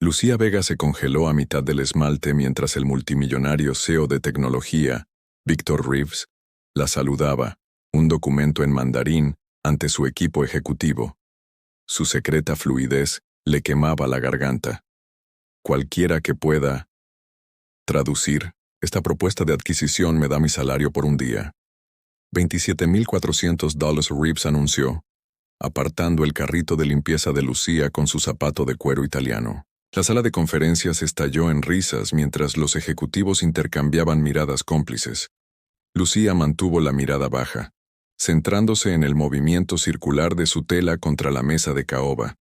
Lucía Vega se congeló a mitad del esmalte mientras el multimillonario CEO de tecnología, Víctor Reeves, la saludaba, un documento en mandarín, ante su equipo ejecutivo. Su secreta fluidez le quemaba la garganta. Cualquiera que pueda traducir, esta propuesta de adquisición me da mi salario por un día. $27,400, Reeves anunció, apartando el carrito de limpieza de Lucía con su zapato de cuero italiano. La sala de conferencias estalló en risas mientras los ejecutivos intercambiaban miradas cómplices. Lucía mantuvo la mirada baja, centrándose en el movimiento circular de su tela contra la mesa de caoba.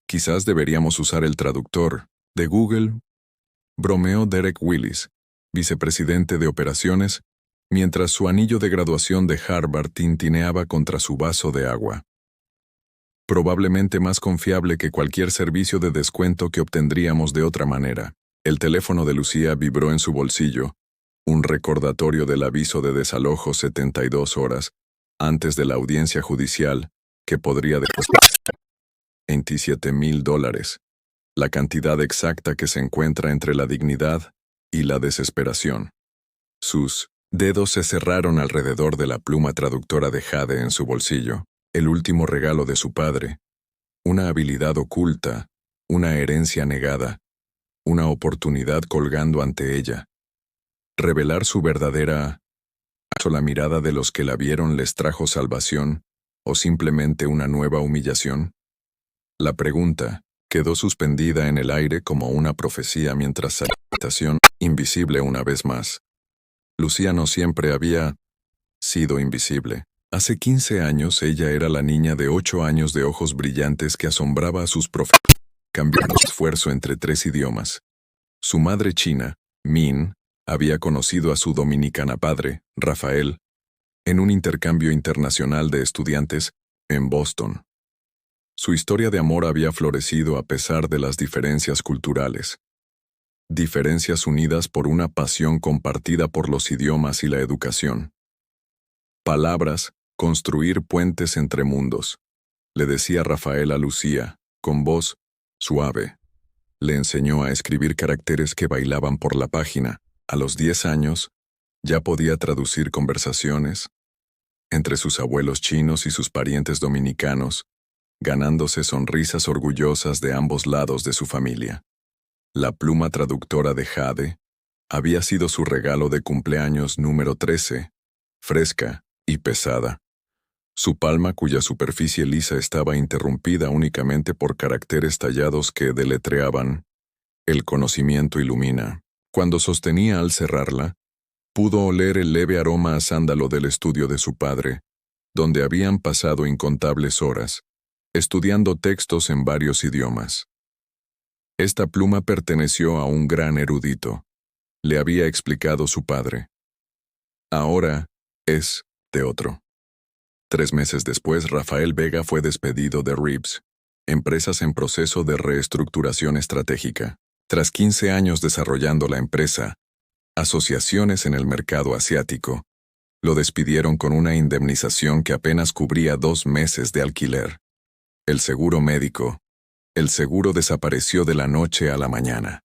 Quizás deberíamos usar el traductor de Google, bromeó Derek Willis, vicepresidente de operaciones, mientras su anillo de graduación de Harvard tintineaba contra su vaso de agua. Probablemente más confiable que cualquier servicio de descuento que obtendríamos de otra manera. El teléfono de Lucía vibró en su bolsillo, un recordatorio del aviso de desalojo 72 horas antes de la audiencia judicial que podría costar $27,000, la cantidad exacta que se encuentra entre la dignidad y la desesperación. Sus dedos se cerraron alrededor de la pluma traductora de jade en su bolsillo, el último regalo de su padre, una habilidad oculta, una herencia negada, una oportunidad colgando ante ella. Revelar su verdadera la mirada de los que la vieron les trajo salvación, o simplemente una nueva humillación. La pregunta quedó suspendida en el aire como una profecía mientras salía de la habitación, invisible una vez más. Lucía no siempre había sido invisible. Hace 15 años ella era la niña de 8 años de ojos brillantes que asombraba a sus profesores, cambiando su esfuerzo entre 3 idiomas. Su madre china, Min, había conocido a su dominicana padre, Rafael, en un intercambio internacional de estudiantes en Boston. Su historia de amor había florecido a pesar de las diferencias culturales. Diferencias unidas por una pasión compartida por los idiomas y la educación. Palabras, construir puentes entre mundos, le decía Rafael a Lucía, con voz suave. Le enseñó a escribir caracteres que bailaban por la página. A los 10 años, ya podía traducir conversaciones entre sus abuelos chinos y sus parientes dominicanos, ganándose sonrisas orgullosas de ambos lados de su familia. La pluma traductora de jade había sido su regalo de cumpleaños número 13, fresca y pesada. Su palma, cuya superficie lisa estaba interrumpida únicamente por caracteres tallados que deletreaban: el conocimiento ilumina. Cuando sostenía al cerrarla, pudo oler el leve aroma a sándalo del estudio de su padre, donde habían pasado incontables horas, estudiando textos en varios idiomas. Esta pluma perteneció a un gran erudito, le había explicado su padre. Ahora es de otro. 3 meses después, Rafael Vega fue despedido de Reeves, empresas en proceso de reestructuración estratégica. Tras 15 años desarrollando la empresa, asociaciones en el mercado asiático, lo despidieron con una indemnización que apenas cubría 2 meses de alquiler. El seguro médico. El seguro desapareció de la noche a la mañana.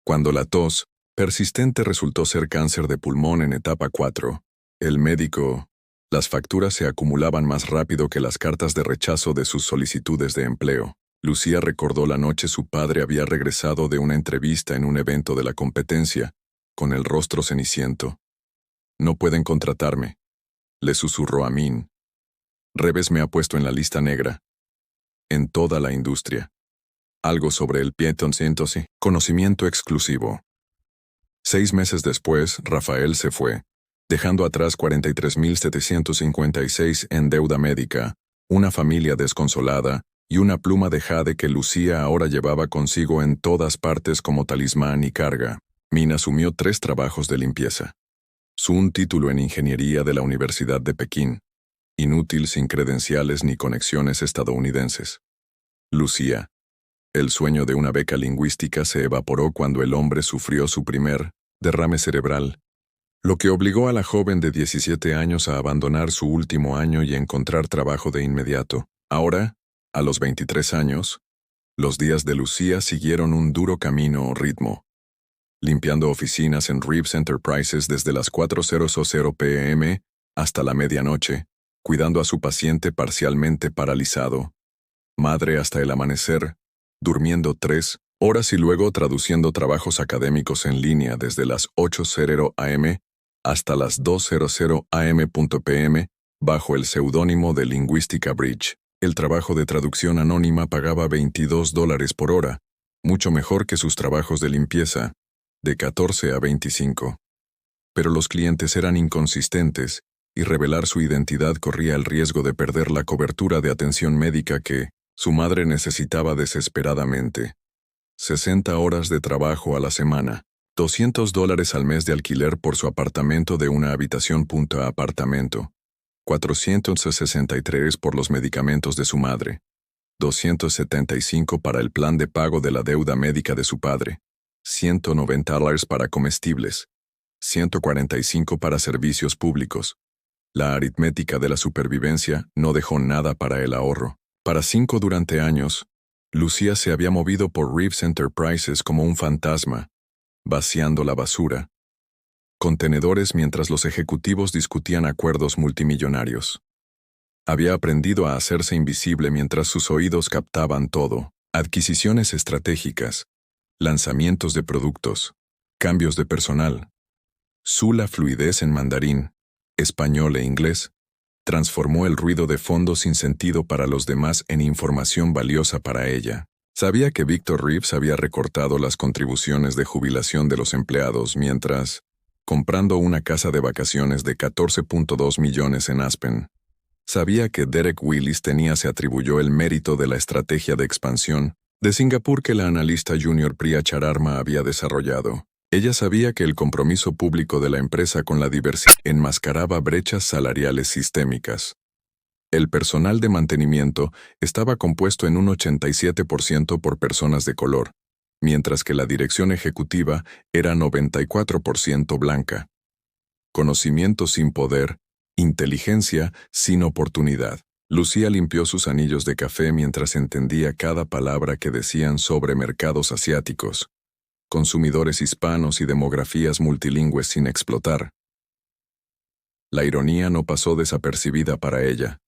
Cuando la tos persistente resultó ser cáncer de pulmón en etapa 4, el médico, las facturas se acumulaban más rápido que las cartas de rechazo de sus solicitudes de empleo. Lucía recordó la noche su padre había regresado de una entrevista en un evento de la competencia, con el rostro ceniciento. No pueden contratarme, le susurró a Min. Reeves me ha puesto en la lista negra. En toda la industria. Algo sobre el Python 100, conocimiento exclusivo. 6 meses después, Rafael se fue, dejando atrás $43,756 en deuda médica, una familia desconsolada, y una pluma de jade que Lucía ahora llevaba consigo en todas partes como talismán y carga. Min asumió 3 trabajos de limpieza. Un título en ingeniería de la Universidad de Pekín, inútil sin credenciales ni conexiones estadounidenses. Lucía. El sueño de una beca lingüística se evaporó cuando el hombre sufrió su primer derrame cerebral, lo que obligó a la joven de 17 años a abandonar su último año y encontrar trabajo de inmediato. Ahora, a los 23 años, Los días de Lucía siguieron un duro camino o ritmo, limpiando oficinas en Reeves Enterprises desde las 4:00 p.m. hasta la medianoche, cuidando a su paciente parcialmente paralizado, madre hasta el amanecer, durmiendo 3 horas y luego traduciendo trabajos académicos en línea desde las 8:00 a.m. hasta las 2:00 a.m.p.m. bajo el seudónimo de Lingüística Bridge. El trabajo de traducción anónima pagaba $22 por hora, mucho mejor que sus trabajos de limpieza, de 14 a 25. Pero los clientes eran inconsistentes, y revelar su identidad corría el riesgo de perder la cobertura de atención médica que su madre necesitaba desesperadamente. 60 horas de trabajo a la semana, $200 al mes de alquiler por su apartamento de una habitación apartamento, 463 por los medicamentos de su madre, 275 para el plan de pago de la deuda médica de su padre, $190 para comestibles, 145 para servicios públicos. La aritmética de la supervivencia no dejó nada para el ahorro. Para 5 durante años, Lucía se había movido por Reeves Enterprises como un fantasma, vaciando la basura, contenedores mientras los ejecutivos discutían acuerdos multimillonarios. Había aprendido a hacerse invisible mientras sus oídos captaban todo: adquisiciones estratégicas, lanzamientos de productos, cambios de personal. La fluidez en mandarín, español e inglés transformó el ruido de fondo sin sentido para los demás en información valiosa para ella. Sabía que Victor Reeves había recortado las contribuciones de jubilación de los empleados mientras, comprando una casa de vacaciones de 14.2 millones en Aspen. Sabía que Derek Willis se atribuyó el mérito de la estrategia de expansión de Singapur que la analista junior Priya Chararma había desarrollado. Ella sabía que el compromiso público de la empresa con la diversidad enmascaraba brechas salariales sistémicas. El personal de mantenimiento estaba compuesto en un 87% por personas de color, mientras que la dirección ejecutiva era 94% blanca. Conocimiento sin poder, inteligencia sin oportunidad. Lucía limpió sus anillos de café mientras entendía cada palabra que decían sobre mercados asiáticos, consumidores hispanos y demografías multilingües sin explotar. La ironía no pasó desapercibida para ella,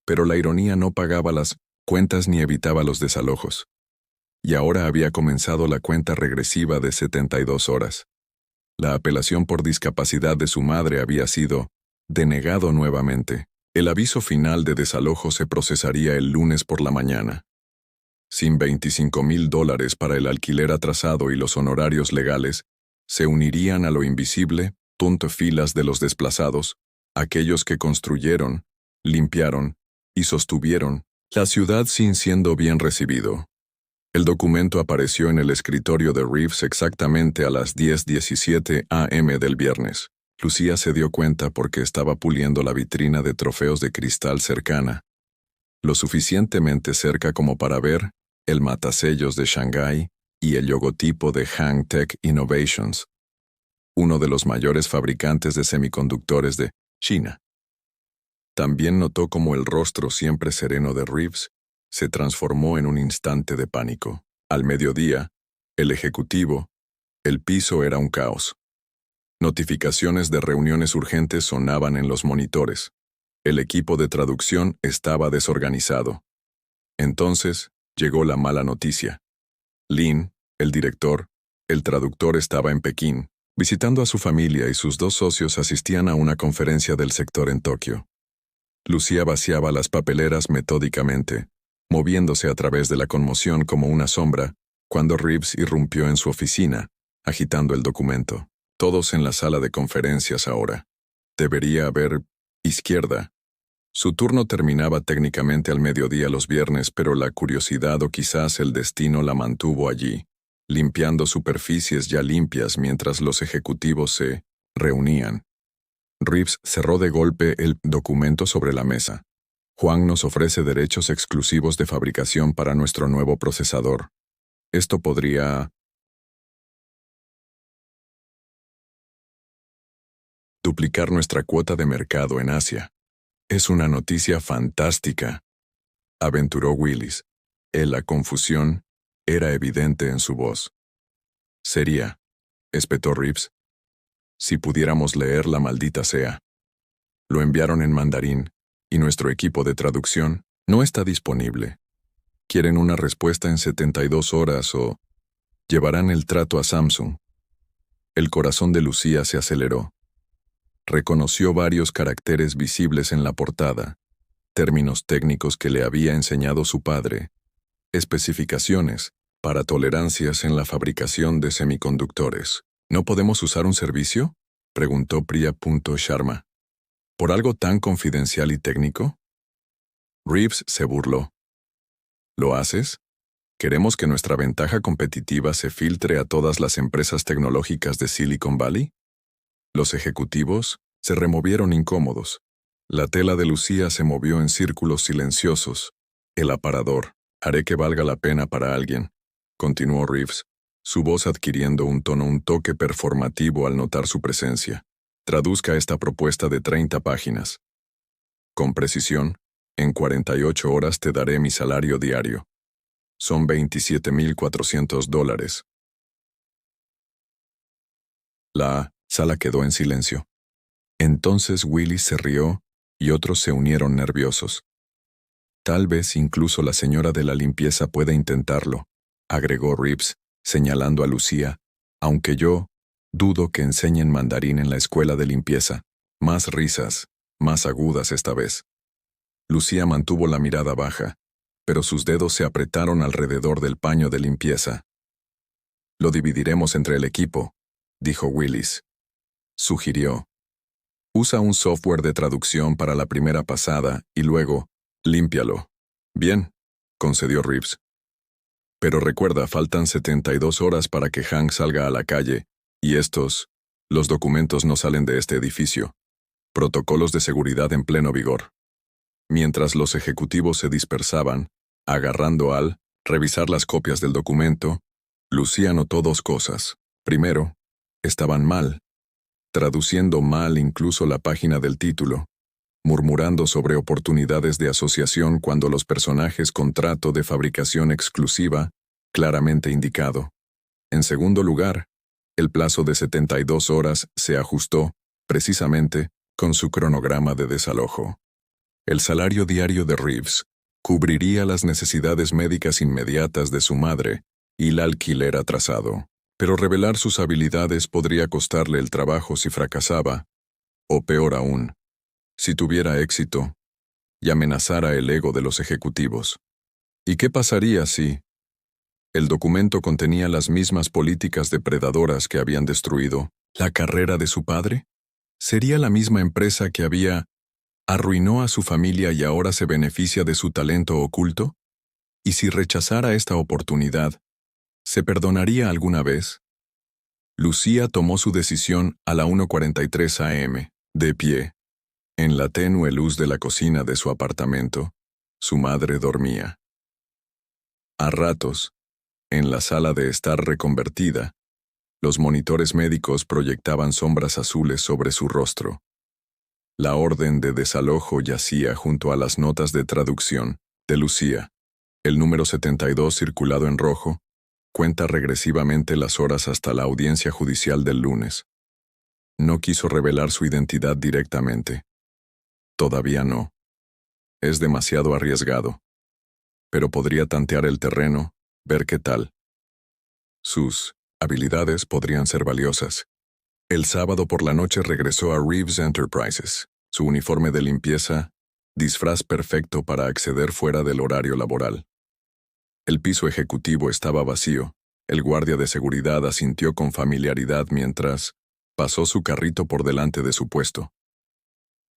pero la ironía no pagaba las cuentas ni evitaba los desalojos. Y ahora había comenzado la cuenta regresiva de 72 horas. La apelación por discapacidad de su madre había sido denegado nuevamente. El aviso final de desalojo se procesaría el lunes por la mañana. Sin $25,000 para el alquiler atrasado y los honorarios legales, se unirían a lo invisible, filas de los desplazados, aquellos que construyeron, limpiaron y sostuvieron la ciudad sin siendo bien recibido. El documento apareció en el escritorio de Reeves exactamente a las 10:17 a.m. del viernes. Lucía se dio cuenta porque estaba puliendo la vitrina de trofeos de cristal cercana, lo suficientemente cerca como para ver el matasellos de Shanghái y el logotipo de Hang Tech Innovations, uno de los mayores fabricantes de semiconductores de China. También notó cómo el rostro siempre sereno de Reeves se transformó en un instante de pánico. Al mediodía, el ejecutivo, el piso era un caos. Notificaciones de reuniones urgentes sonaban en los monitores. El equipo de traducción estaba desorganizado. Entonces, llegó la mala noticia. Lin, el director, el traductor estaba en Pekín, visitando a su familia y sus 2 socios asistían a una conferencia del sector en Tokio. Lucía vaciaba las papeleras metódicamente, moviéndose a través de la conmoción como una sombra, cuando Reeves irrumpió en su oficina, agitando el documento. Todos en la sala de conferencias ahora. Debería haber izquierda. Su turno terminaba técnicamente al mediodía los viernes, pero la curiosidad o quizás el destino la mantuvo allí, limpiando superficies ya limpias mientras los ejecutivos se reunían. Reeves cerró de golpe el documento sobre la mesa. Juan nos ofrece derechos exclusivos de fabricación para nuestro nuevo procesador. Esto podría duplicar nuestra cuota de mercado en Asia. Es una noticia fantástica, aventuró Willis. La confusión era evidente en su voz. «Sería», espetó Reeves, «si pudiéramos leer la maldita sea». Lo enviaron en mandarín, y nuestro equipo de traducción no está disponible. ¿Quieren una respuesta en 72 horas o llevarán el trato a Samsung? El corazón de Lucía se aceleró. Reconoció varios caracteres visibles en la portada, términos técnicos que le había enseñado su padre, especificaciones para tolerancias en la fabricación de semiconductores. ¿No podemos usar un servicio?, preguntó Priya Sharma. ¿Por algo tan confidencial y técnico? Reeves se burló. ¿Lo haces? ¿Queremos que nuestra ventaja competitiva se filtre a todas las empresas tecnológicas de Silicon Valley? Los ejecutivos se removieron incómodos. La tela de Lucía se movió en círculos silenciosos. El aparador. Haré que valga la pena para alguien, continuó Reeves, su voz adquiriendo un toque performativo al notar su presencia. Traduzca esta propuesta de 30 páginas. Con precisión, en 48 horas te daré mi salario diario. Son $27,400. La sala quedó en silencio. Entonces Willis se rió y otros se unieron nerviosos. Tal vez incluso la señora de la limpieza pueda intentarlo, agregó Reeves, señalando a Lucía, aunque yo dudo que enseñen mandarín en la escuela de limpieza. Más risas, más agudas esta vez. Lucía mantuvo la mirada baja, pero sus dedos se apretaron alrededor del paño de limpieza. Lo dividiremos entre el equipo, dijo Willis. Sugirió. Usa un software de traducción para la primera pasada y luego, límpialo. Bien, concedió Reeves. Pero recuerda, faltan 72 horas para que Hank salga a la calle, y los documentos no salen de este edificio. Protocolos de seguridad en pleno vigor. Mientras los ejecutivos se dispersaban, agarrando al revisar las copias del documento, Lucía notó dos cosas. Primero, estaban mal, traduciendo mal incluso la página del título, murmurando sobre oportunidades de asociación cuando los personajes contrato de fabricación exclusiva, claramente indicado. En segundo lugar, el plazo de 72 horas se ajustó, precisamente, con su cronograma de desalojo. El salario diario de Reeves cubriría las necesidades médicas inmediatas de su madre y el alquiler atrasado, pero revelar sus habilidades podría costarle el trabajo si fracasaba, o peor aún, si tuviera éxito, y amenazara el ego de los ejecutivos. ¿Y qué pasaría si el documento contenía las mismas políticas depredadoras que habían destruido la carrera de su padre? ¿Sería la misma empresa que arruinó a su familia y ahora se beneficia de su talento oculto? ¿Y si rechazara esta oportunidad, se perdonaría alguna vez? Lucía tomó su decisión a la 1:43 a.m., de pie. En la tenue luz de la cocina de su apartamento, su madre dormía. A ratos, en la sala de estar reconvertida, los monitores médicos proyectaban sombras azules sobre su rostro. La orden de desalojo yacía junto a las notas de traducción de Lucía. El número 72 circulado en rojo cuenta regresivamente las horas hasta la audiencia judicial del lunes. No quiso revelar su identidad directamente. Todavía no. Es demasiado arriesgado. Pero podría tantear el terreno, ver qué tal. Sus habilidades podrían ser valiosas. El sábado por la noche regresó a Reeves Enterprises, su uniforme de limpieza, disfraz perfecto para acceder fuera del horario laboral. El piso ejecutivo estaba vacío. El guardia de seguridad asintió con familiaridad mientras pasó su carrito por delante de su puesto.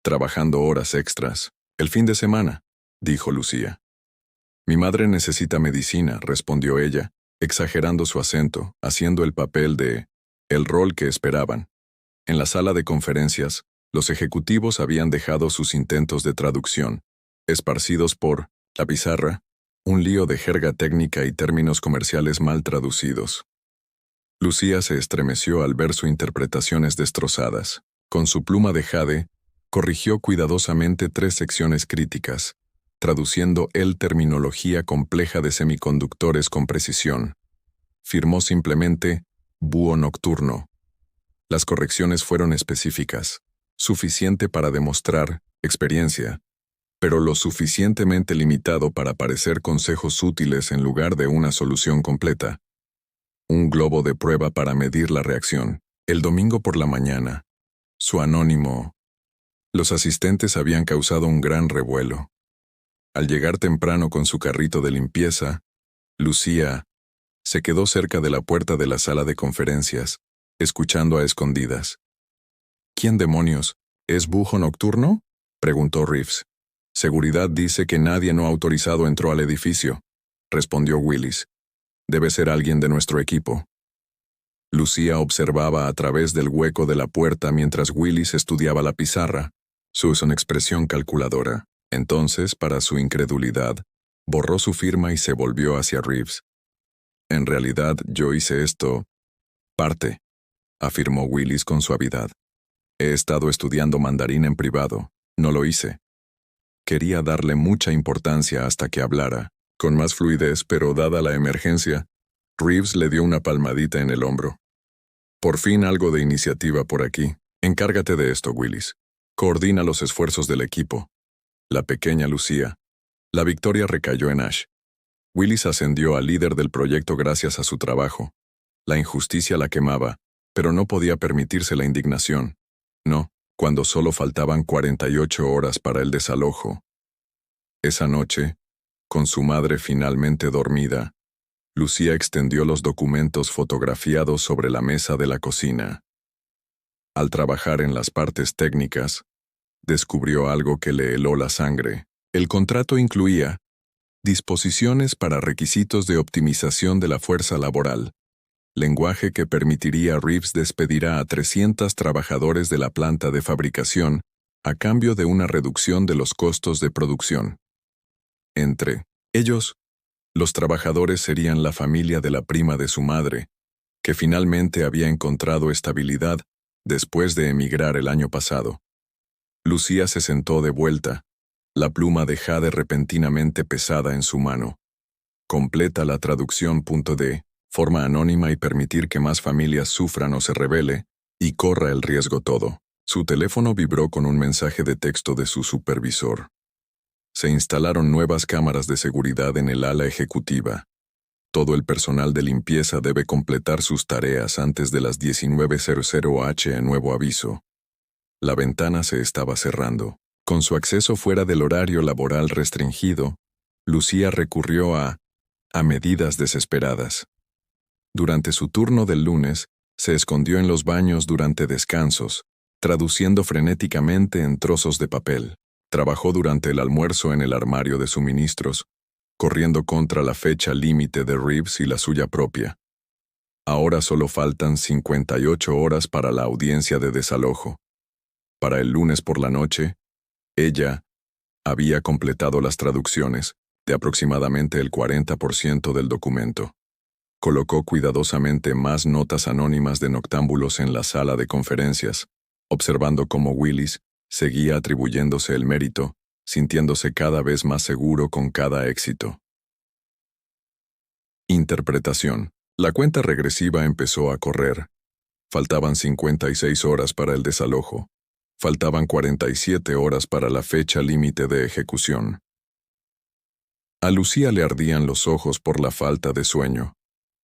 Trabajando horas extras, el fin de semana, dijo Lucía. Mi madre necesita medicina, respondió ella, exagerando su acento, haciendo el papel de el rol que esperaban. En la sala de conferencias, los ejecutivos habían dejado sus intentos de traducción, esparcidos por la pizarra, un lío de jerga técnica y términos comerciales mal traducidos. Lucía se estremeció al ver sus interpretaciones destrozadas. Con su pluma de jade, corrigió cuidadosamente 3 secciones críticas, traduciendo él terminología compleja de semiconductores con precisión. Firmó simplemente búho nocturno. Las correcciones fueron específicas, suficiente para demostrar experiencia, pero lo suficientemente limitado para parecer consejos útiles en lugar de una solución completa. Un globo de prueba para medir la reacción. El domingo por la mañana, su anónimo. Los asistentes habían causado un gran revuelo. Al llegar temprano con su carrito de limpieza, Lucía se quedó cerca de la puerta de la sala de conferencias, escuchando a escondidas. ¿Quién demonios? ¿Es búho nocturno?, preguntó Reeves. Seguridad dice que nadie no autorizado entró al edificio, respondió Willis. Debe ser alguien de nuestro equipo. Lucía observaba a través del hueco de la puerta mientras Willis estudiaba la pizarra, su expresión calculadora. Entonces, para su incredulidad, borró su firma y se volvió hacia Reeves. En realidad, yo hice esto. Parte, afirmó Willis con suavidad. He estado estudiando mandarín en privado. No lo hice. Quería darle mucha importancia hasta que hablara, con más fluidez, pero dada la emergencia, Reeves le dio una palmadita en el hombro. Por fin algo de iniciativa por aquí. Encárgate de esto, Willis. Coordina los esfuerzos del equipo. La pequeña Lucía. La victoria recayó en Ash. Willis ascendió a líder del proyecto gracias a su trabajo. La injusticia la quemaba, pero no podía permitirse la indignación. No, cuando solo faltaban 48 horas para el desalojo. Esa noche, con su madre finalmente dormida, Lucía extendió los documentos fotografiados sobre la mesa de la cocina. Al trabajar en las partes técnicas, descubrió algo que le heló la sangre. El contrato incluía disposiciones para requisitos de optimización de la fuerza laboral, lenguaje que permitiría a Reeves despedir a 300 trabajadores de la planta de fabricación a cambio de una reducción de los costos de producción. Entre ellos, los trabajadores serían la familia de la prima de su madre, que finalmente había encontrado estabilidad después de emigrar el año pasado. Lucía se sentó de vuelta, la pluma de jade repentinamente pesada en su mano. Completa la traducción. De forma anónima y permitir que más familias sufran o se rebele, y corra el riesgo todo. Su teléfono vibró con un mensaje de texto de su supervisor. Se instalaron nuevas cámaras de seguridad en el ala ejecutiva. Todo el personal de limpieza debe completar sus tareas antes de las 19:00 h. Nuevo aviso. La ventana se estaba cerrando. Con su acceso fuera del horario laboral restringido, Lucía recurrió a medidas desesperadas. Durante su turno del lunes, se escondió en los baños durante descansos, traduciendo frenéticamente en trozos de papel. Trabajó durante el almuerzo en el armario de suministros, corriendo contra la fecha límite de Reeves y la suya propia. Ahora solo faltan 58 horas para la audiencia de desalojo. Para el lunes por la noche, ella había completado las traducciones de aproximadamente el 40% del documento. Colocó cuidadosamente más notas anónimas de noctámbulos en la sala de conferencias, observando cómo Willis seguía atribuyéndose el mérito, sintiéndose cada vez más seguro con cada éxito. Interpretación. La cuenta regresiva empezó a correr. Faltaban 56 horas para el desalojo. Faltaban 47 horas para la fecha límite de ejecución. A Lucía le ardían los ojos por la falta de sueño.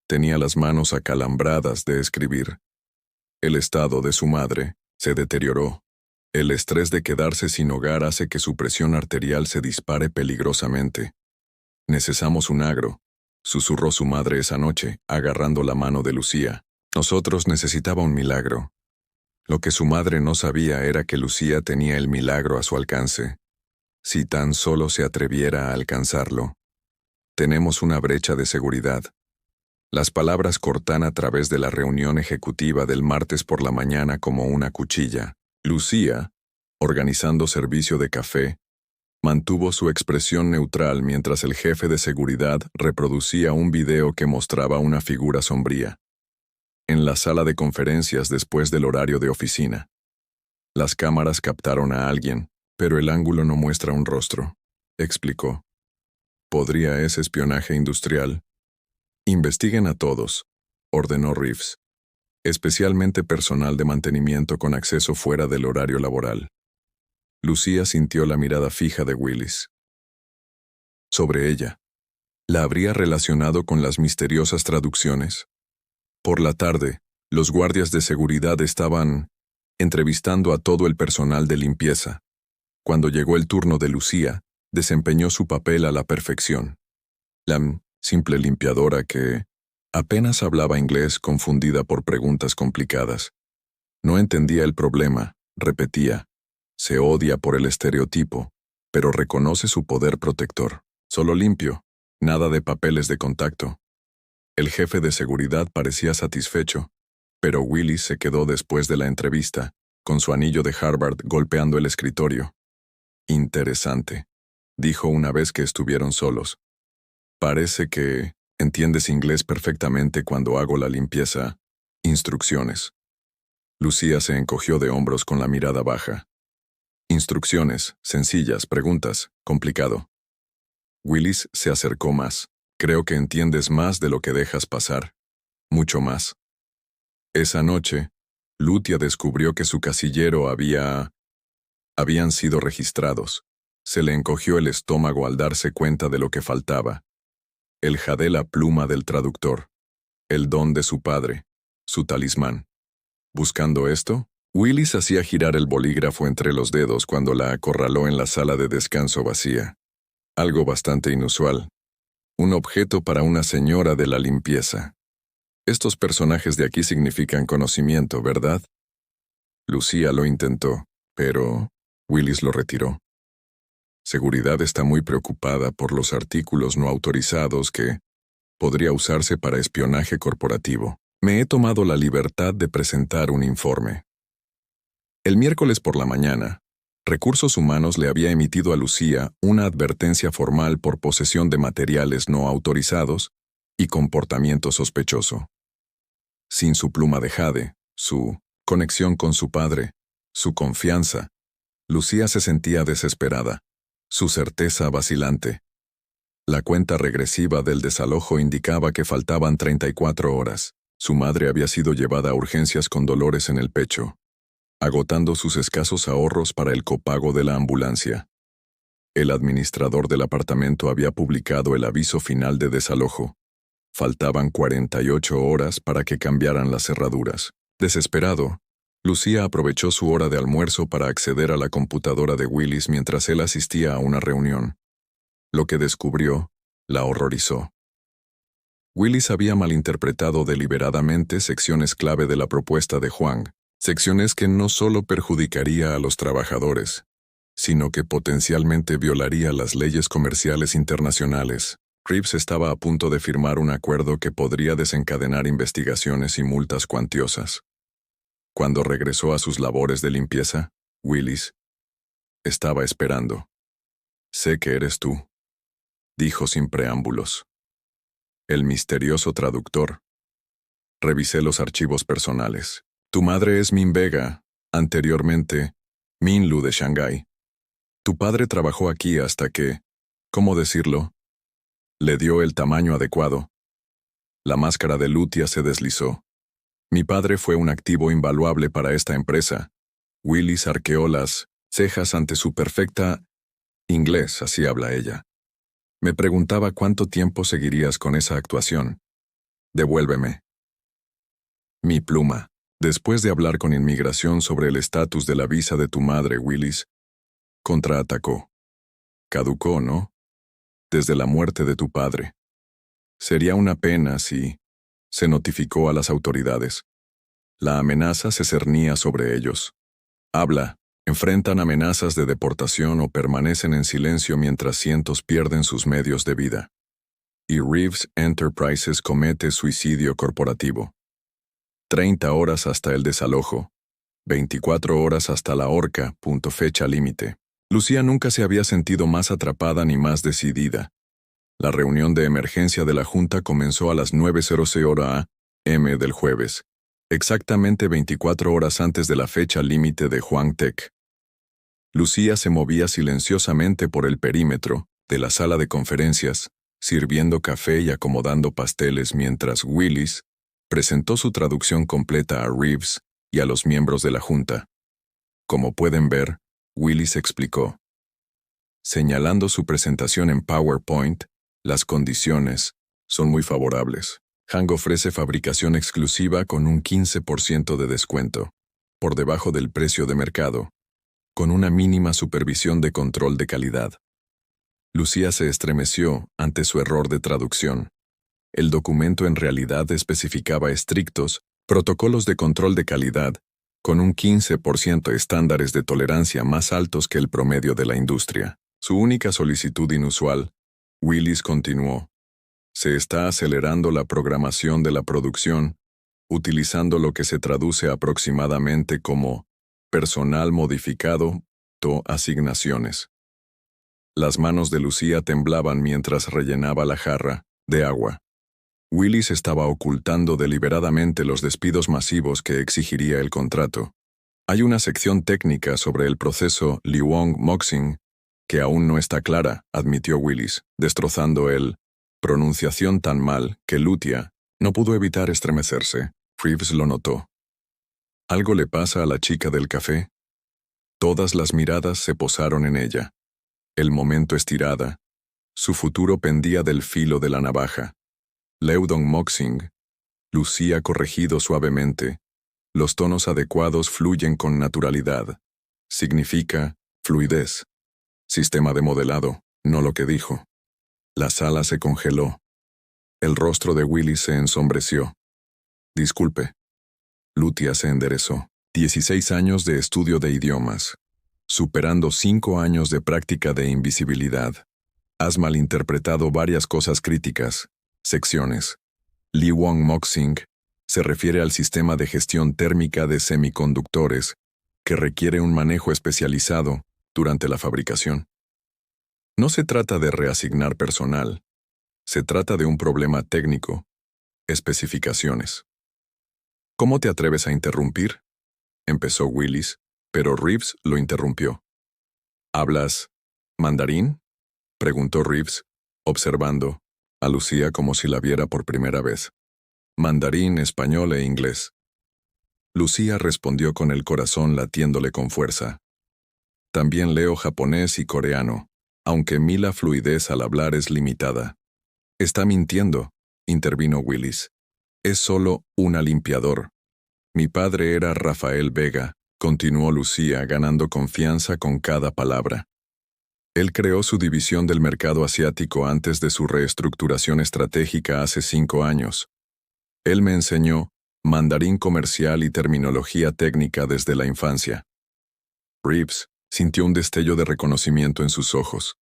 Tenía las manos acalambradas de escribir. El estado de su madre se deterioró. El estrés de quedarse sin hogar hace que su presión arterial se dispare peligrosamente. Necesitamos un agro, susurró su madre esa noche, agarrando la mano de Lucía. Nosotros necesitaba un milagro. Lo que su madre no sabía era que Lucía tenía el milagro a su alcance. Si tan solo se atreviera a alcanzarlo. Tenemos una brecha de seguridad. Las palabras cortan a través de la reunión ejecutiva del martes por la mañana como una cuchilla. Lucía, organizando servicio de café, mantuvo su expresión neutral mientras el jefe de seguridad reproducía un video que mostraba una figura sombría. En la sala de conferencias después del horario de oficina. Las cámaras captaron a alguien, pero el ángulo no muestra un rostro. explicó. ¿Podría es espionaje industrial? Investiguen a todos, ordenó Reeves, especialmente personal de mantenimiento con acceso fuera del horario laboral. Lucía sintió la mirada fija de Willis. Sobre ella. ¿La habría relacionado con las misteriosas traducciones? Por la tarde, los guardias de seguridad estaban entrevistando a todo el personal de limpieza. Cuando llegó el turno de Lucía, desempeñó su papel a la perfección. La simple limpiadora que apenas hablaba inglés, confundida por preguntas complicadas. No entendía el problema, repetía. Se odia por el estereotipo, pero reconoce su poder protector. Solo limpio, nada de papeles de contacto. El jefe de seguridad parecía satisfecho, pero Willis se quedó después de la entrevista, con su anillo de Harvard golpeando el escritorio. Interesante, dijo una vez que estuvieron solos. Parece que entiendes inglés perfectamente cuando hago la limpieza. Instrucciones. Lucía se encogió de hombros con la mirada baja. Instrucciones, sencillas, preguntas, complicado. Willis se acercó más. Creo que entiendes más de lo que dejas pasar. Mucho más. Esa noche, Lutia descubrió que su casillero habían sido registrados. Se le encogió el estómago al darse cuenta de lo que faltaba. El jade, la pluma del traductor. El don de su padre. Su talismán. Buscando esto, Willis hacía girar el bolígrafo entre los dedos cuando la acorraló en la sala de descanso vacía. Algo bastante inusual. Un objeto para una señora de la limpieza. Estos personajes de aquí significan conocimiento, ¿verdad? Lucía lo intentó, pero Willis lo retiró. Seguridad está muy preocupada por los artículos no autorizados que podría usarse para espionaje corporativo. Me he tomado la libertad de presentar un informe. El miércoles por la mañana, Recursos Humanos le había emitido a Lucía una advertencia formal por posesión de materiales no autorizados y comportamiento sospechoso. Sin su pluma de jade, su conexión con su padre, su confianza, Lucía se sentía desesperada, su certeza vacilante. La cuenta regresiva del desalojo indicaba que faltaban 34 horas. Su madre había sido llevada a urgencias con dolores en el pecho, agotando sus escasos ahorros para el copago de la ambulancia. El administrador del apartamento había publicado el aviso final de desalojo. Faltaban 48 horas para que cambiaran las cerraduras. Desesperado, Lucía aprovechó su hora de almuerzo para acceder a la computadora de Willis mientras él asistía a una reunión. Lo que descubrió la horrorizó. Willis había malinterpretado deliberadamente secciones clave de la propuesta de Huang, secciones que no solo perjudicaría a los trabajadores, sino que potencialmente violaría las leyes comerciales internacionales. Reeves estaba a punto de firmar un acuerdo que podría desencadenar investigaciones y multas cuantiosas. Cuando regresó a sus labores de limpieza, Willis estaba esperando. Sé que eres tú, dijo sin preámbulos. El misterioso traductor. Revisé los archivos personales. Tu madre es Min Vega, anteriormente, Min Lu de Shanghái. Tu padre trabajó aquí hasta que, ¿cómo decirlo? Le dio el tamaño adecuado. La máscara de Lutia se deslizó. Mi padre fue un activo invaluable para esta empresa. Willis arqueó las cejas ante su perfecta inglés, así habla ella. Me preguntaba cuánto tiempo seguirías con esa actuación. Devuélveme. Mi pluma. Después de hablar con inmigración sobre el estatus de la visa de tu madre, Willis contraatacó. Caducó, ¿no? Desde la muerte de tu padre. Sería una pena si se notificó a las autoridades. La amenaza se cernía sobre ellos. Habla, enfrentan amenazas de deportación o permanecen en silencio mientras cientos pierden sus medios de vida. Y Reeves Enterprises comete suicidio corporativo. 30 horas hasta el desalojo. 24 horas hasta la horca, fecha límite. Lucía nunca se había sentido más atrapada ni más decidida. La reunión de emergencia de la Junta comenzó a las 9:00 hora a.m. del jueves, exactamente 24 horas antes de la fecha límite de Huang Tech. Lucía se movía silenciosamente por el perímetro de la sala de conferencias, sirviendo café y acomodando pasteles mientras Willis presentó su traducción completa a Reeves y a los miembros de la junta. Como pueden ver, Willis explicó. Señalando su presentación en PowerPoint, las condiciones son muy favorables. Hang ofrece fabricación exclusiva con un 15% de descuento, por debajo del precio de mercado, con una mínima supervisión de control de calidad. Lucía se estremeció ante su error de traducción. El documento en realidad especificaba estrictos protocolos de control de calidad, con un 15% estándares de tolerancia más altos que el promedio de la industria. Su única solicitud inusual, Willis continuó. Se está acelerando la programación de la producción, utilizando lo que se traduce aproximadamente como personal modificado o asignaciones. Las manos de Lucía temblaban mientras rellenaba la jarra de agua. Willis estaba ocultando deliberadamente los despidos masivos que exigiría el contrato. Hay una sección técnica sobre el proceso Liuong-Moxing que aún no está clara, admitió Willis, destrozando el pronunciación tan mal que Lutia no pudo evitar estremecerse. Reeves lo notó. ¿Algo le pasa a la chica del café? Todas las miradas se posaron en ella. El momento estirada. Su futuro pendía del filo de la navaja. Liuong-Moxing. Lucía corregido suavemente. Los tonos adecuados fluyen con naturalidad. Significa fluidez. Sistema de modelado, no lo que dijo. La sala se congeló. El rostro de Willis se ensombreció. Disculpe. Lutia se enderezó. 16 años de estudio de idiomas. Superando 5 años de práctica de invisibilidad. Has malinterpretado varias cosas críticas. Secciones. Liuong-Moxing se refiere al sistema de gestión térmica de semiconductores, que requiere un manejo especializado durante la fabricación. No se trata de reasignar personal. Se trata de un problema técnico. Especificaciones. ¿Cómo te atreves a interrumpir? Empezó Willis, pero Reeves lo interrumpió. ¿Hablas mandarín? Preguntó Reeves, observando a Lucía como si la viera por primera vez. Mandarín, español e inglés. Lucía respondió con el corazón latiéndole con fuerza. También leo japonés y coreano, aunque mi fluidez al hablar es limitada. Está mintiendo, intervino Willis. Es solo un limpiador. Mi padre era Rafael Vega, continuó Lucía ganando confianza con cada palabra. Él creó su división del mercado asiático antes de su reestructuración estratégica hace 5 años. Él me enseñó mandarín comercial y terminología técnica desde la infancia. Reeves sintió un destello de reconocimiento en sus ojos.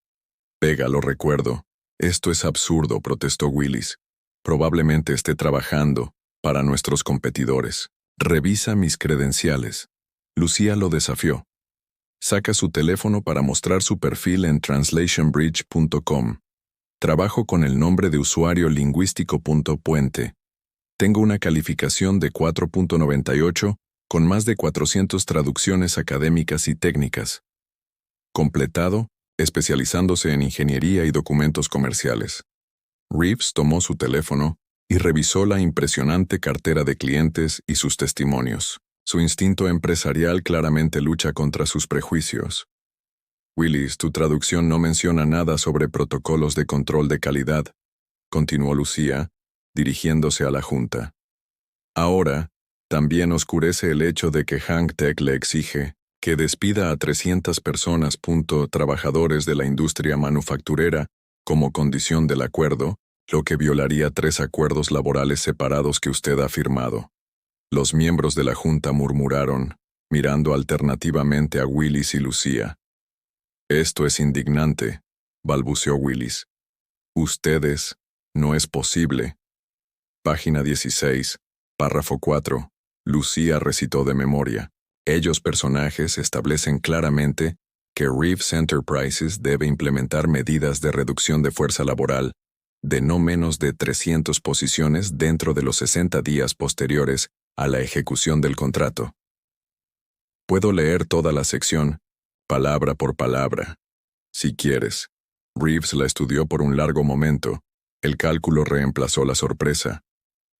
Vega, lo recuerdo. Esto es absurdo, protestó Willis. Probablemente esté trabajando para nuestros competidores. Revisa mis credenciales. Lucía lo desafió. Saca su teléfono para mostrar su perfil en translationbridge.com. Trabajo con el nombre de usuario lingüístico.puente. Tengo una calificación de 4.98 con más de 400 traducciones académicas y técnicas. Completado, especializándose en ingeniería y documentos comerciales. Reeves tomó su teléfono y revisó la impresionante cartera de clientes y sus testimonios. Su instinto empresarial claramente lucha contra sus prejuicios. Willis, tu traducción no menciona nada sobre protocolos de control de calidad, continuó Lucía, dirigiéndose a la junta. Ahora, también oscurece el hecho de que Hang Tech le exige que despida a 300 personas, trabajadores de la industria manufacturera, como condición del acuerdo, lo que violaría 3 acuerdos laborales separados que usted ha firmado. Los miembros de la junta murmuraron, mirando alternativamente a Willis y Lucía. Esto es indignante, balbuceó Willis. Ustedes, no es posible. Página 16, párrafo 4. Lucía recitó de memoria. Ellos personajes establecen claramente que Reeves Enterprises debe implementar medidas de reducción de fuerza laboral de no menos de 300 posiciones dentro de los 60 días posteriores a la ejecución del contrato. Puedo leer toda la sección, palabra por palabra. Si quieres. Reeves la estudió por un largo momento. El cálculo reemplazó la sorpresa.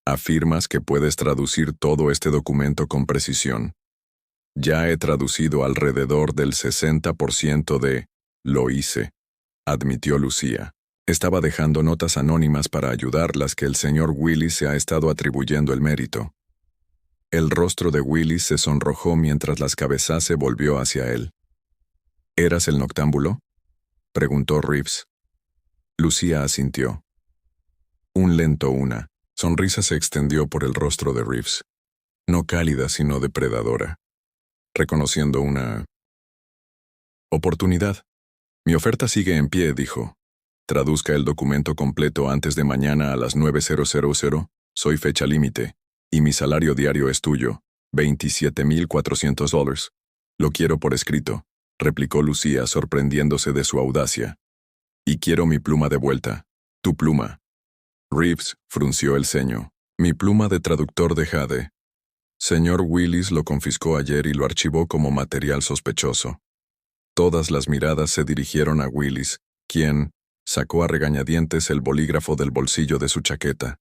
Afirmas que puedes traducir todo este documento con precisión. Ya he traducido alrededor del 60% de «lo hice», admitió Lucía. Estaba dejando notas anónimas para ayudarlas que el señor Willis se ha estado atribuyendo el mérito. El rostro de Willis se sonrojó mientras las cabezas se volvió hacia él. ¿Eras el noctámbulo?, preguntó Reeves. Lucía asintió. Una sonrisa se extendió por el rostro de Reeves. No cálida, sino depredadora. Reconociendo una oportunidad. Mi oferta sigue en pie, dijo. Traduzca el documento completo antes de mañana a las 9:00. Soy fecha límite. Y mi salario diario es tuyo. $27,400. Lo quiero por escrito, replicó Lucía sorprendiéndose de su audacia. Y quiero mi pluma de vuelta. Tu pluma. Reeves frunció el ceño. Mi pluma de traductor de Jade. Señor Willis lo confiscó ayer y lo archivó como material sospechoso. Todas las miradas se dirigieron a Willis, quien sacó a regañadientes el bolígrafo del bolsillo de su chaqueta.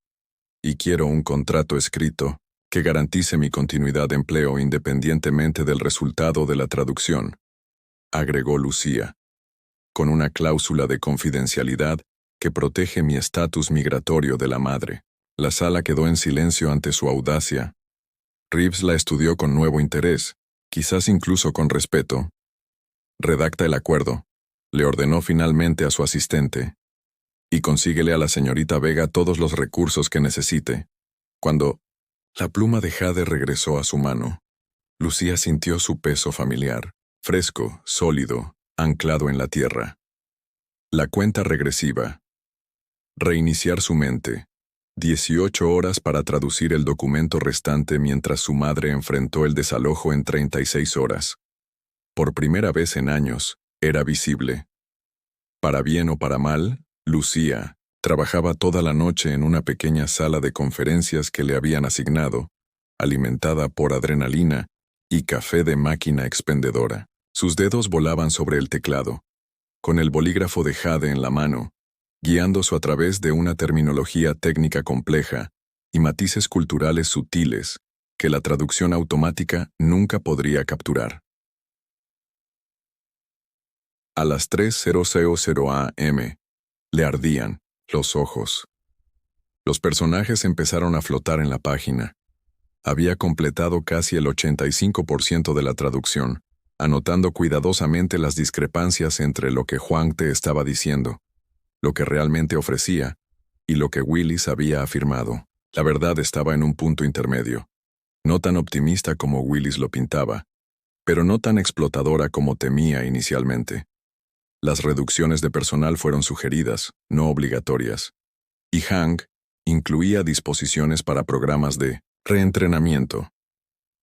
Y quiero un contrato escrito que garantice mi continuidad de empleo independientemente del resultado de la traducción, agregó Lucía, con una cláusula de confidencialidad que protege mi estatus migratorio de la madre. La sala quedó en silencio ante su audacia. Reeves la estudió con nuevo interés, quizás incluso con respeto. Redacta el acuerdo, le ordenó finalmente a su asistente, y consíguele a la señorita Vega todos los recursos que necesite. Cuando la pluma de Jade regresó a su mano, Lucía sintió su peso familiar, fresco, sólido, anclado en la tierra. La cuenta regresiva. Reiniciar su mente. 18 horas para traducir el documento restante mientras su madre enfrentó el desalojo en 36 horas. Por primera vez en años, era visible. Para bien o para mal, Lucía trabajaba toda la noche en una pequeña sala de conferencias que le habían asignado, alimentada por adrenalina y café de máquina expendedora. Sus dedos volaban sobre el teclado, con el bolígrafo de Jade en la mano, guiándose a través de una terminología técnica compleja y matices culturales sutiles que la traducción automática nunca podría capturar. A las 3:00 am, le ardían los ojos. Los personajes empezaron a flotar en la página. Había completado casi el 85% de la traducción, anotando cuidadosamente las discrepancias entre lo que Juan te estaba diciendo, lo que realmente ofrecía, y lo que Willis había afirmado. La verdad estaba en un punto intermedio. No tan optimista como Willis lo pintaba, pero no tan explotadora como temía inicialmente. Las reducciones de personal fueron sugeridas, no obligatorias. Y Hank incluía disposiciones para programas de reentrenamiento.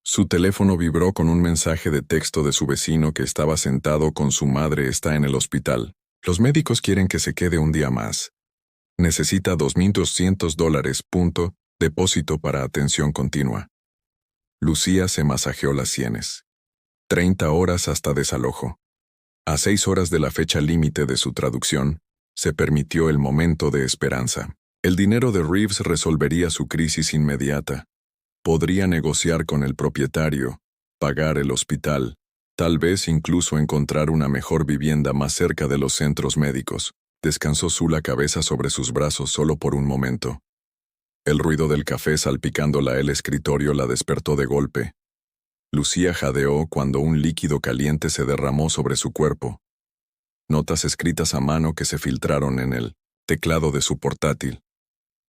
Su teléfono vibró con un mensaje de texto de su vecino que estaba sentado con su madre. Está en el hospital. Los médicos quieren que se quede un día más. Necesita $2,200. Depósito para atención continua. Lucía se masajeó las sienes. 30 horas hasta desalojo. A 6 horas de la fecha límite de su traducción, se permitió el momento de esperanza. El dinero de Reeves resolvería su crisis inmediata. Podría negociar con el propietario, pagar el hospital, tal vez incluso encontrar una mejor vivienda más cerca de los centros médicos. Descansó la cabeza sobre sus brazos solo por un momento. El ruido del café salpicándola el escritorio la despertó de golpe. Lucía jadeó cuando un líquido caliente se derramó sobre su cuerpo. Notas escritas a mano que se filtraron en el teclado de su portátil.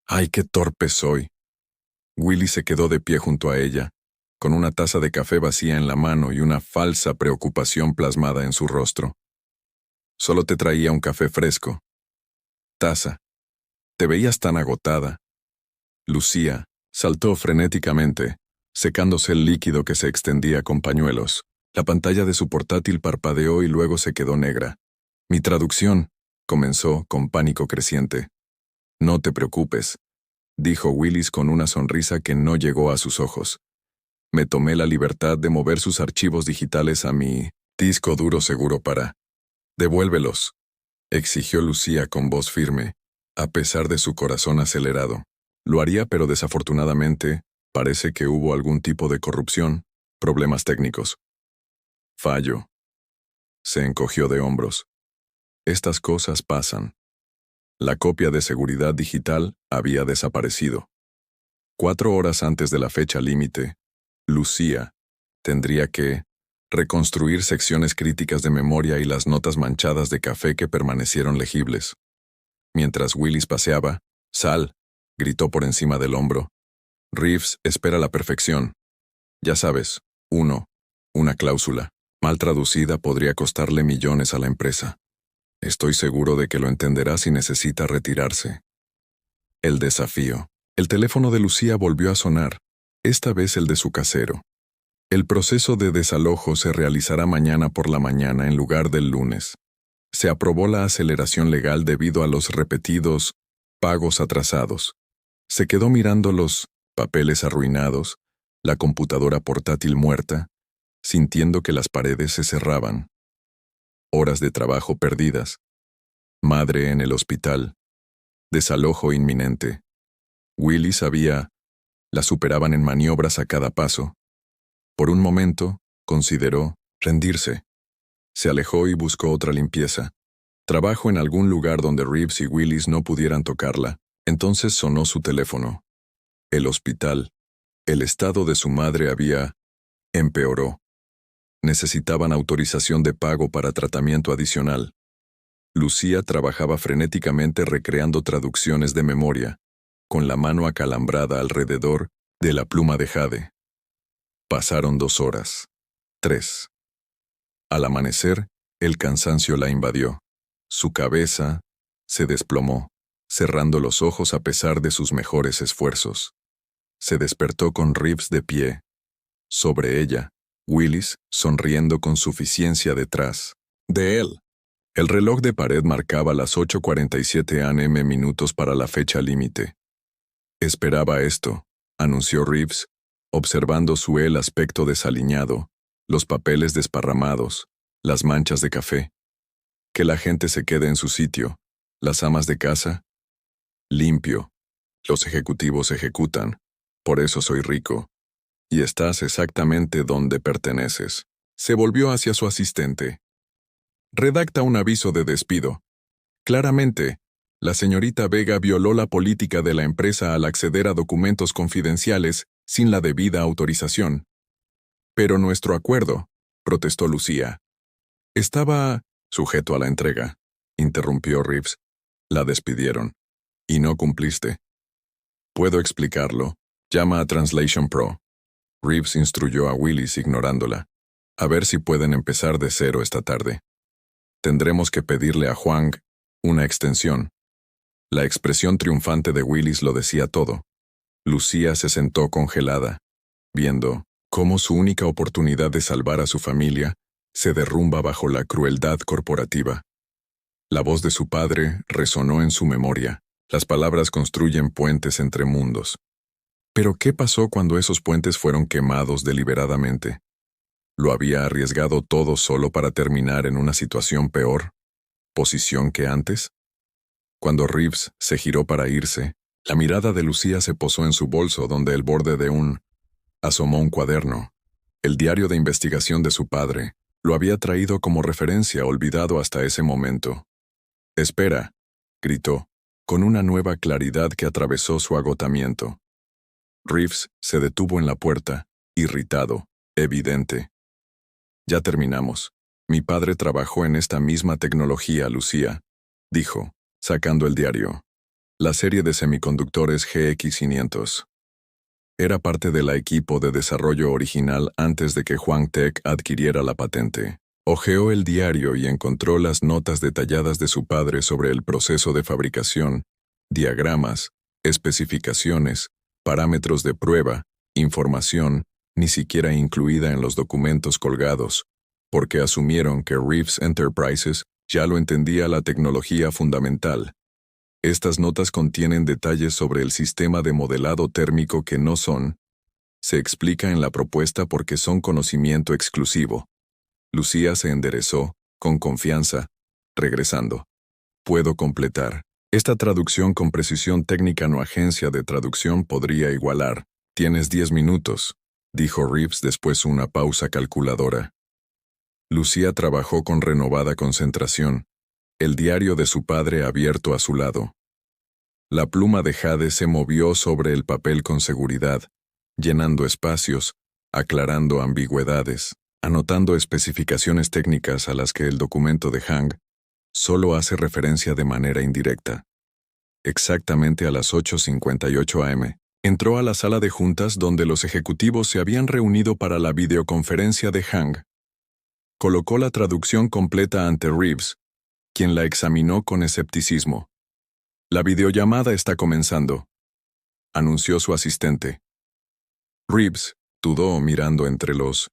¡Ay, qué torpe soy! Willy se quedó de pie junto a ella, con una taza de café vacía en la mano y una falsa preocupación plasmada en su rostro. Solo te traía un café fresco. Taza. Te veías tan agotada. Lucía saltó frenéticamente, secándose el líquido que se extendía con pañuelos. La pantalla de su portátil parpadeó y luego se quedó negra. Mi traducción, comenzó con pánico creciente. No te preocupes, dijo Willis con una sonrisa que no llegó a sus ojos. Me tomé la libertad de mover sus archivos digitales a mi Disco duro seguro para. Devuélvelos, exigió Lucía con voz firme, a pesar de su corazón acelerado. Lo haría, pero desafortunadamente, parece que hubo algún tipo de corrupción, problemas técnicos. Fallo. Se encogió de hombros. Estas cosas pasan. La copia de seguridad digital había desaparecido. 4 horas antes de la fecha límite, Lucía tendría que reconstruir secciones críticas de memoria y las notas manchadas de café que permanecieron legibles. Mientras Willis paseaba, Sal gritó por encima del hombro. Reeves espera la perfección. Ya sabes, una cláusula, mal traducida, podría costarle millones a la empresa. Estoy seguro de que lo entenderá si necesita retirarse. El desafío. El teléfono de Lucía volvió a sonar, esta vez el de su casero. El proceso de desalojo se realizará mañana por la mañana en lugar del lunes. Se aprobó la aceleración legal debido a los repetidos pagos atrasados. Se quedó mirando los papeles arruinados, la computadora portátil muerta, sintiendo que las paredes se cerraban. Horas de trabajo perdidas. Madre en el hospital. Desalojo inminente. Willy sabía, la superaban en maniobras a cada paso. Por un momento, consideró rendirse. Se alejó y buscó otra limpieza. Trabajo en algún lugar donde Reeves y Willis no pudieran tocarla. Entonces sonó su teléfono. El hospital. El estado de su madre empeoró. Necesitaban autorización de pago para tratamiento adicional. Lucía trabajaba frenéticamente recreando traducciones de memoria, con la mano acalambrada alrededor de la pluma de jade. Pasaron 2 horas. 3. Al amanecer, el cansancio la invadió. Su cabeza se desplomó, cerrando los ojos a pesar de sus mejores esfuerzos. Se despertó con Reeves de pie. Sobre ella, Willis sonriendo con suficiencia detrás de él. El reloj de pared marcaba las 8:47 am minutos para la fecha límite. Esperaba esto, anunció Reeves, observando su aspecto desaliñado, los papeles desparramados, las manchas de café. Que la gente se quede en su sitio, las amas de casa. Limpio. Los ejecutivos ejecutan. Por eso soy rico. Y estás exactamente donde perteneces. Se volvió hacia su asistente. Redacta un aviso de despido. Claramente, la señorita Vega violó la política de la empresa al acceder a documentos confidenciales sin la debida autorización. Pero nuestro acuerdo, protestó Lucía, estaba sujeto a la entrega, interrumpió Reeves. La despidieron. Y no cumpliste. Puedo explicarlo. Llama a Translation Pro. Reeves instruyó a Willis ignorándola. A ver si pueden empezar de cero esta tarde. Tendremos que pedirle a Huang una extensión. La expresión triunfante de Willis lo decía todo. Lucía se sentó congelada, viendo cómo su única oportunidad de salvar a su familia se derrumba bajo la crueldad corporativa. La voz de su padre resonó en su memoria. Las palabras construyen puentes entre mundos. Pero ¿qué pasó cuando esos puentes fueron quemados deliberadamente? ¿Lo había arriesgado todo solo para terminar en una situación peor? ¿Posición que antes? Cuando Reeves se giró para irse, la mirada de Lucía se posó en su bolso donde el borde de asomó un cuaderno. El diario de investigación de su padre lo había traído como referencia, olvidado hasta ese momento. «Espera», gritó, con una nueva claridad que atravesó su agotamiento. Reeves se detuvo en la puerta, irritado, evidente. «Ya terminamos. Mi padre trabajó en esta misma tecnología, Lucía», dijo, sacando el diario. La serie de semiconductores GX500. Era parte del equipo de desarrollo original antes de que Huang Tech adquiriera la patente. Hojeó el diario y encontró las notas detalladas de su padre sobre el proceso de fabricación, diagramas, especificaciones, parámetros de prueba, información, ni siquiera incluida en los documentos colgados, porque asumieron que Reeves Enterprises ya lo entendía la tecnología fundamental. Estas notas contienen detalles sobre el sistema de modelado térmico que no son. Se explica en la propuesta porque son conocimiento exclusivo. Lucía se enderezó, con confianza, regresando. Puedo completar. Esta traducción con precisión técnica no agencia de traducción podría igualar. Tienes 10 minutos, dijo Reeves después una pausa calculadora. Lucía trabajó con renovada concentración, el diario de su padre abierto a su lado. La pluma de Jade se movió sobre el papel con seguridad, llenando espacios, aclarando ambigüedades, anotando especificaciones técnicas a las que el documento de Hang solo hace referencia de manera indirecta. Exactamente a las 8:58 am, entró a la sala de juntas donde los ejecutivos se habían reunido para la videoconferencia de Hang. Colocó la traducción completa ante Reeves, quien la examinó con escepticismo. La videollamada está comenzando, anunció su asistente. Reeves dudó mirando entre los.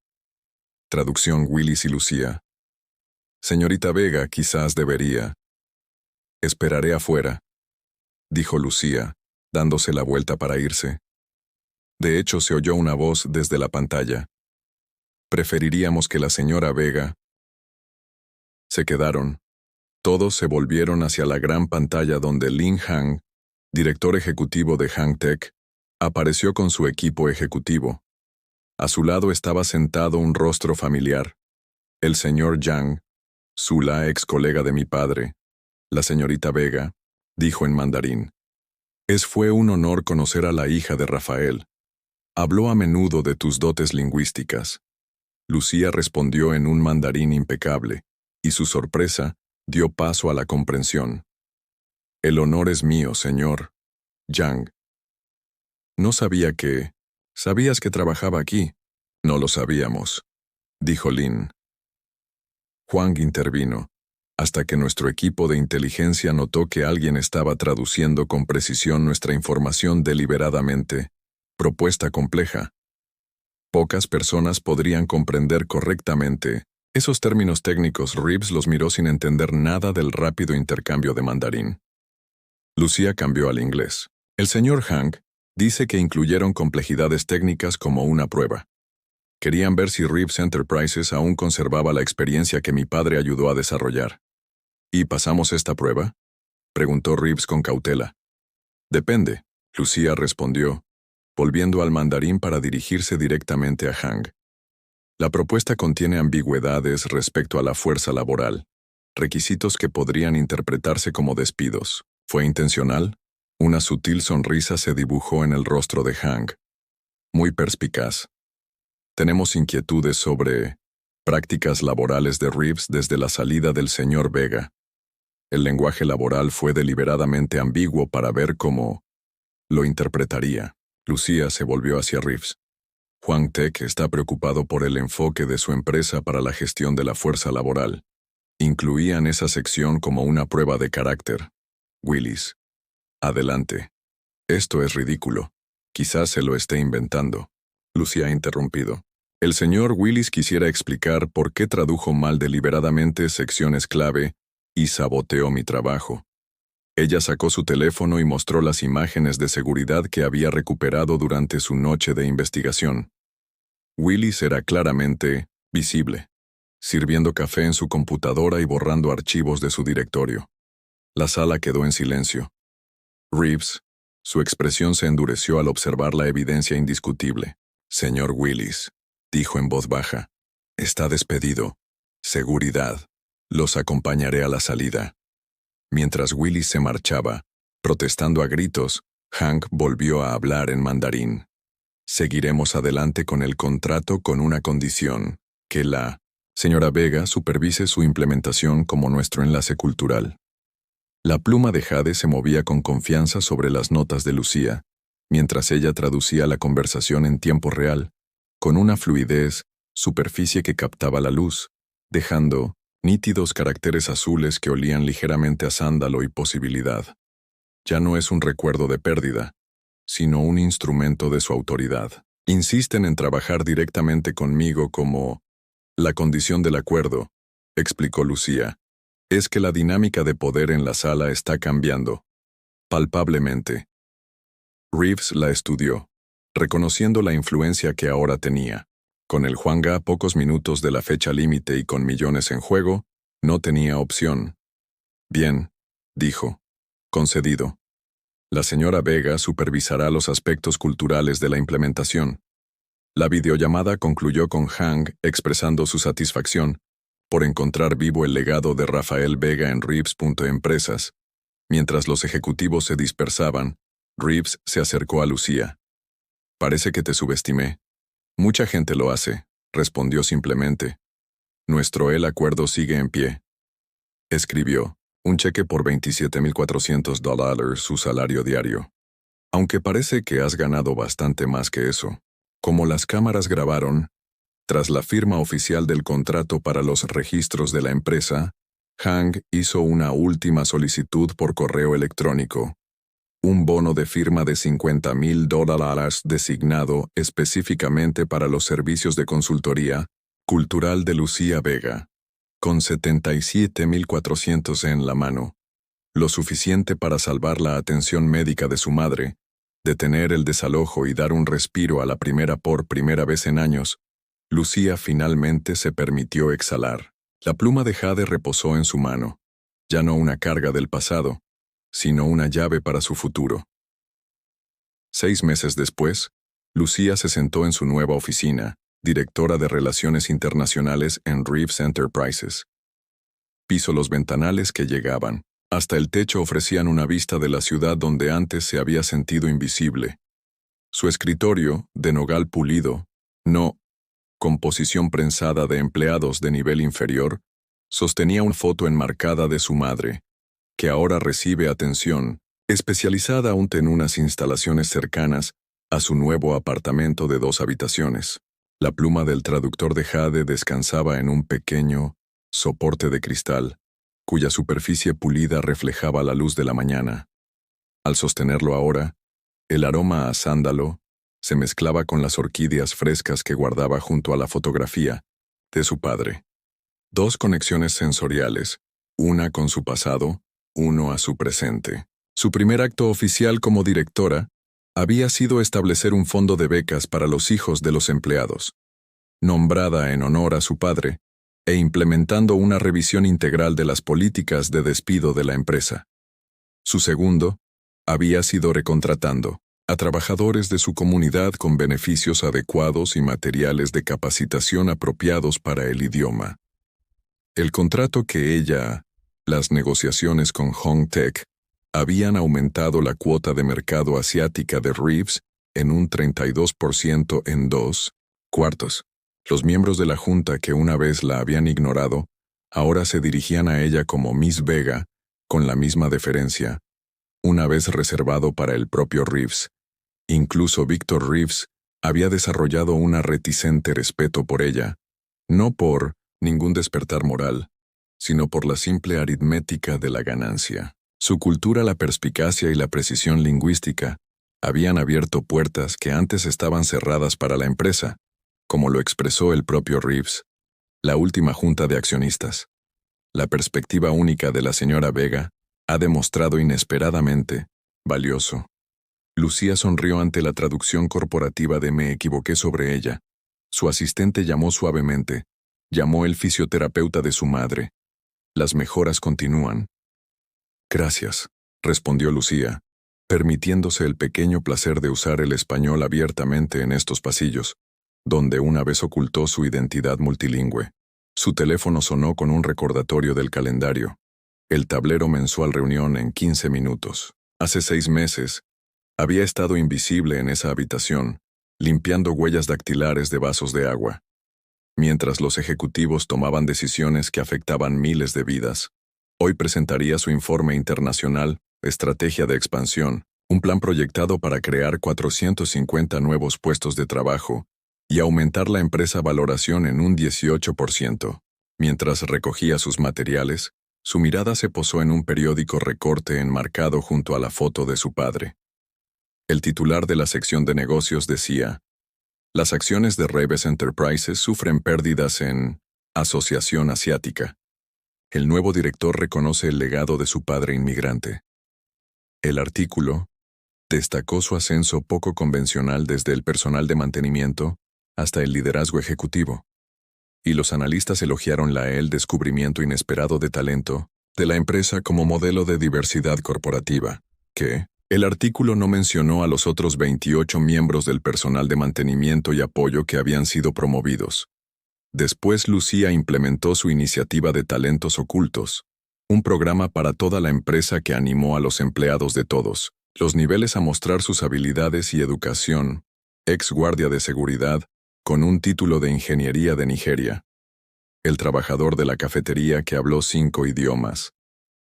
Traducción Willis y Lucía. Señorita Vega, quizás debería. Esperaré afuera, dijo Lucía, dándose la vuelta para irse. De hecho, se oyó una voz desde la pantalla. Preferiríamos que la señora Vega. Se quedaron. Todos se volvieron hacia la gran pantalla donde Lin Hang, director ejecutivo de Hang Tech, apareció con su equipo ejecutivo. A su lado estaba sentado un rostro familiar. El señor Yang, la ex colega de mi padre, la señorita Vega, dijo en mandarín. Fue un honor conocer a la hija de Rafael. Habló a menudo de tus dotes lingüísticas. Lucía respondió en un mandarín impecable, y su sorpresa dio paso a la comprensión. El honor es mío, señor Yang. No sabía que. ¿Sabías que trabajaba aquí? No lo sabíamos, dijo Lin. Huang intervino, hasta que nuestro equipo de inteligencia notó que alguien estaba traduciendo con precisión nuestra información deliberadamente. Propuesta compleja. Pocas personas podrían comprender correctamente esos términos técnicos. Reeves los miró sin entender nada del rápido intercambio de mandarín. Lucía cambió al inglés. El señor Hang dice que incluyeron complejidades técnicas como una prueba. Querían ver si Reeves Enterprises aún conservaba la experiencia que mi padre ayudó a desarrollar. ¿Y pasamos esta prueba?, preguntó Reeves con cautela. Depende, Lucía respondió, volviendo al mandarín para dirigirse directamente a Hang. La propuesta contiene ambigüedades respecto a la fuerza laboral, requisitos que podrían interpretarse como despidos. ¿Fue intencional? Una sutil sonrisa se dibujó en el rostro de Hang. Muy perspicaz. Tenemos inquietudes sobre prácticas laborales de Reeves desde la salida del señor Vega. El lenguaje laboral fue deliberadamente ambiguo para ver cómo lo interpretaría. Lucía se volvió hacia Reeves. Hang Tech está preocupado por el enfoque de su empresa para la gestión de la fuerza laboral. Incluían esa sección como una prueba de carácter. Willis. Adelante. Esto es ridículo. Quizás se lo esté inventando. Lucía ha interrumpido. El señor Willis quisiera explicar por qué tradujo mal deliberadamente secciones clave y saboteó mi trabajo. Ella sacó su teléfono y mostró las imágenes de seguridad que había recuperado durante su noche de investigación. Willis era claramente visible, sirviendo café en su computadora y borrando archivos de su directorio. La sala quedó en silencio. Reeves, su expresión se endureció al observar la evidencia indiscutible. Señor Willis, dijo en voz baja, está despedido. Seguridad. Los acompañaré a la salida. Mientras Willis se marchaba, protestando a gritos, Hank volvió a hablar en mandarín. Seguiremos adelante con el contrato con una condición, que la señora Vega supervise su implementación como nuestro enlace cultural. La pluma de Jade se movía con confianza sobre las notas de Lucía, mientras ella traducía la conversación en tiempo real, con una fluidez, superficie que captaba la luz, dejando nítidos caracteres azules que olían ligeramente a sándalo y posibilidad. Ya no es un recuerdo de pérdida, sino un instrumento de su autoridad. Insisten en trabajar directamente conmigo como la condición del acuerdo, explicó Lucía. Es que la dinámica de poder en la sala está cambiando. Palpablemente. Reeves la estudió, reconociendo la influencia que ahora tenía. Con el Juanga a pocos minutos de la fecha límite y con millones en juego, no tenía opción. Bien, dijo. Concedido. La señora Vega supervisará los aspectos culturales de la implementación. La videollamada concluyó con Hang expresando su satisfacción por encontrar vivo el legado de Rafael Vega en Reeves.empresas. Mientras los ejecutivos se dispersaban, Reeves se acercó a Lucía. Parece que te subestimé. Mucha gente lo hace, respondió simplemente. Nuestro acuerdo sigue en pie. Escribió, un cheque por $27,400 su salario diario. Aunque parece que has ganado bastante más que eso. Como las cámaras grabaron, tras la firma oficial del contrato para los registros de la empresa, Hang hizo una última solicitud por correo electrónico. Un bono de firma de $50,000 designado específicamente para los servicios de consultoría cultural de Lucía Vega, con $77,400 en la mano, lo suficiente para salvar la atención médica de su madre, detener el desalojo y dar un respiro a la por primera vez en años. Lucía finalmente se permitió exhalar. La pluma de jade reposó en su mano, ya no una carga del pasado, sino una llave para su futuro. 6 meses después, Lucía se sentó en su nueva oficina, directora de Relaciones Internacionales en Reeves Enterprises. Pisó los ventanales que llegaban. Hasta el techo ofrecían una vista de la ciudad donde antes se había sentido invisible. Su escritorio, de nogal pulido, composición prensada de empleados de nivel inferior, sostenía una foto enmarcada de su madre, que ahora recibe atención, especializada aún en unas instalaciones cercanas a su nuevo apartamento de 2 habitaciones. La pluma del traductor de jade descansaba en un pequeño soporte de cristal, cuya superficie pulida reflejaba la luz de la mañana. Al sostenerlo ahora, el aroma a sándalo se mezclaba con las orquídeas frescas que guardaba junto a la fotografía de su padre. 2 conexiones sensoriales, una con su pasado, uno a su presente. Su primer acto oficial como directora había sido establecer un fondo de becas para los hijos de los empleados, nombrada en honor a su padre, e implementando una revisión integral de las políticas de despido de la empresa. Su segundo había sido recontratando a trabajadores de su comunidad con beneficios adecuados y materiales de capacitación apropiados para el idioma. El contrato que las negociaciones con Hong Tech, habían aumentado la cuota de mercado asiática de Reeves en un 32% en 2/4. Los miembros de la junta que una vez la habían ignorado, ahora se dirigían a ella como Miss Vega, con la misma deferencia, una vez reservado para el propio Reeves. Incluso Víctor Reeves había desarrollado un reticente respeto por ella, no por ningún despertar moral, sino por la simple aritmética de la ganancia. Su cultura, la perspicacia y la precisión lingüística habían abierto puertas que antes estaban cerradas para la empresa, como lo expresó el propio Reeves. La última junta de accionistas. La perspectiva única de la señora Vega ha demostrado inesperadamente valioso. Lucía sonrió ante la traducción corporativa de "me equivoqué sobre ella". Su asistente llamó suavemente. Llamó el fisioterapeuta de su madre. Las mejoras continúan. Gracias, respondió Lucía, permitiéndose el pequeño placer de usar el español abiertamente en estos pasillos, donde una vez ocultó su identidad multilingüe. Su teléfono sonó con un recordatorio del calendario. El tablero mensual reunión en 15 minutos. Hace 6 meses, había estado invisible en esa habitación, limpiando huellas dactilares de vasos de agua. Mientras los ejecutivos tomaban decisiones que afectaban miles de vidas, hoy presentaría su informe internacional, Estrategia de Expansión, un plan proyectado para crear 450 nuevos puestos de trabajo y aumentar la empresa valoración en un 18%. Mientras recogía sus materiales, su mirada se posó en un periódico recorte enmarcado junto a la foto de su padre. El titular de la sección de negocios decía: las acciones de Reeves Enterprises sufren pérdidas en Asociación Asiática. El nuevo director reconoce el legado de su padre inmigrante. El artículo destacó su ascenso poco convencional desde el personal de mantenimiento hasta el liderazgo ejecutivo. Y los analistas elogiaron el descubrimiento inesperado de talento de la empresa como modelo de diversidad corporativa, que el artículo no mencionó a los otros 28 miembros del personal de mantenimiento y apoyo que habían sido promovidos. Después Lucía implementó su iniciativa de talentos ocultos, un programa para toda la empresa que animó a los empleados de todos los niveles a mostrar sus habilidades y educación, ex guardia de seguridad, con un título de ingeniería de Nigeria. El trabajador de la cafetería que habló 5 idiomas.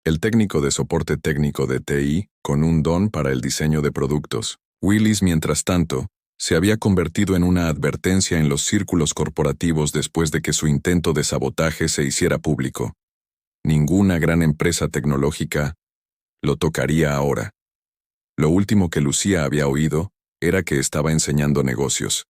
El técnico de soporte técnico de TI, con un don para el diseño de productos. Willis, mientras tanto, se había convertido en una advertencia en los círculos corporativos después de que su intento de sabotaje se hiciera público. Ninguna gran empresa tecnológica lo tocaría ahora. Lo último que Lucía había oído era que estaba enseñando negocios.